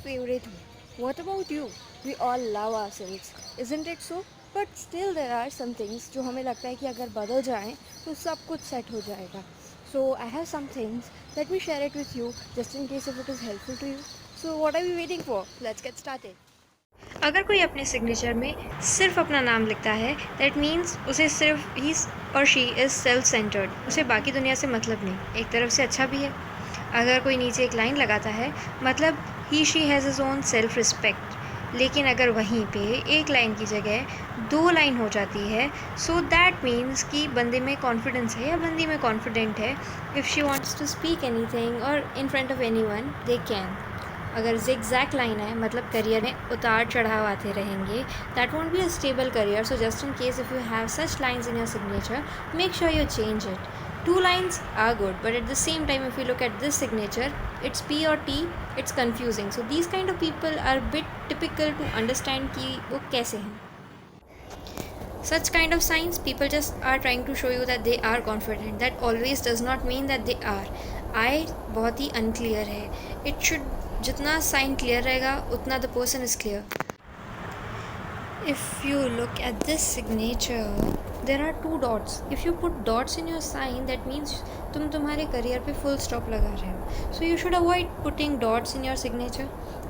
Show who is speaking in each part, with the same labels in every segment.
Speaker 1: favorite हूँ. What about you? We all love ourselves, isn't it so? But still there are some things जो हमें लगता है कि अगर बदल जाएं तो सब कुछ सेट हो जाएगा. So I have some things. Let me share it with you just in case if it is helpful to you. So what are we waiting for? Let's get started.
Speaker 2: अगर कोई अपने सिग्नेचर में सिर्फ अपना नाम लिखता है दैट मीन्स उसे सिर्फ ही और शी इज़ सेल्फ सेंटर्ड, उसे बाकी दुनिया से मतलब नहीं. एक तरफ से अच्छा भी है. अगर कोई नीचे एक लाइन लगाता है मतलब he she has his own self respect. लेकिन अगर वहीं पे एक लाइन की जगह 2 लाइन हो जाती है सो दैट मीन्स कि बंदे में कॉन्फिडेंस है या बंदी में कॉन्फिडेंट है. If she wants to speak anything और in front of anyone they can. अगर जिगजैग लाइन है मतलब करियर में उतार चढ़ाव आते रहेंगे, that won't be a stable career. So just in case if you have such lines in your signature, make sure you change it. 2 lines are good, but at the same time if you look at this signature, it's P or T, it's confusing. So these kind of people are a bit typical to understand कि वो कैसे हैं. Such kind of signs, people just are trying to show you that they are confident. That always does not mean that they are. I बहुत ही unclear है. It should जितना sign clear रहेगा उतना the person is clear. If you look at this signature, there are 2 dots. If you put dots in your sign, that means तुम तुम्हारे career पे full stop लगा रहे हो. So you should avoid putting dots in your signature.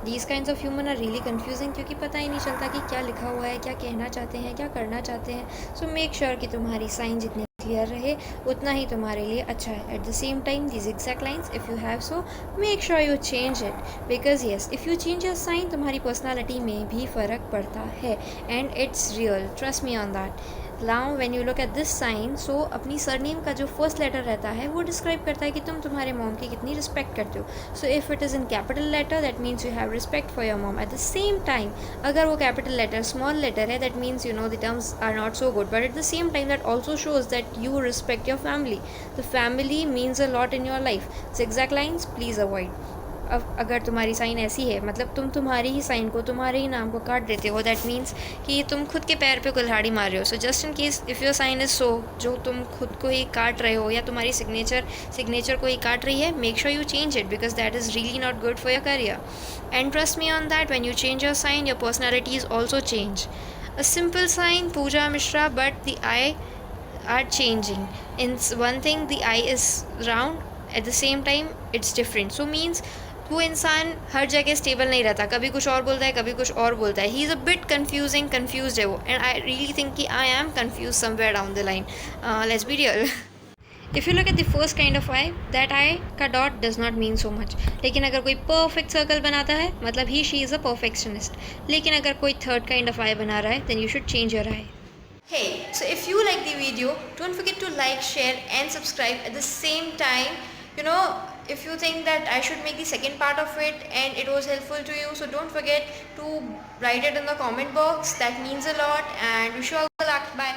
Speaker 2: These kinds of human are really confusing क्योंकि पता ही नहीं चलता कि क्या लिखा हुआ है, क्या कहना चाहते हैं, क्या करना चाहते हैं. So make sure कि तुम्हारी sign जितनी क्लियर रहे उतना ही तुम्हारे लिए अच्छा है. Eight the same time these exact lines if you have so make sure you change it because yes if you change your sign तुम्हारी पर्सनालिटी में भी फ़र्क पड़ता है and it's real, trust me on that. Now when you look at this sign, so अपनी surname का जो first letter रहता है वो डिस्क्राइब करता है कि तुम तुम्हारे मॉम की कितनी रिस्पेक्ट करते हो. So if it is in capital letter that means you have respect for your mom. At the same time अगर वो कैपिटल लेटर स्मॉल लेटर है that means you know the terms are not so good, but at the same time that also shows that you respect your family. The family means a lot in your life. Zigzag lines please avoid. अब अगर तुम्हारी sign ऐसी है मतलब तुम तुम्हारी ही sign को तुम्हारे ही नाम को काट देते हो दैट मीन्स कि तुम खुद के पैर पे कुल्हाड़ी मार रहे हो. So just in case if your sign is so जो तुम खुद को ही काट रहे हो या तुम्हारी सिग्नेचर को ही काट रही है, make sure you change it because that is really not good for your career. And trust me on that when you change your sign your personality is also change. A simple sign Pooja Mishra but the eye are changing. In one thing the eye is round, at the same time it's different. So means वो इंसान हर जगह stable नहीं रहता, कभी कुछ और बोलता है कभी कुछ और बोलता है. He is a bit confused है वो. एंड आई रियली थिंक कि I am confuse somewhere down the line. Let's be real. If you look at the first kind of I, that I का dot does not mean so much. लेकिन अगर कोई perfect circle बनाता है मतलब he she is a perfectionist. लेकिन अगर कोई थर्ड काइंड ऑफ आई बना रहा है then you should change your eye. Hey, so if you like the video, don't forget to like, share and subscribe. At the same time, you know, if you think that I should make the second part of it and it was helpful to you, so don't forget to write it in the comment box. That means a lot and wish you all the luck. Bye.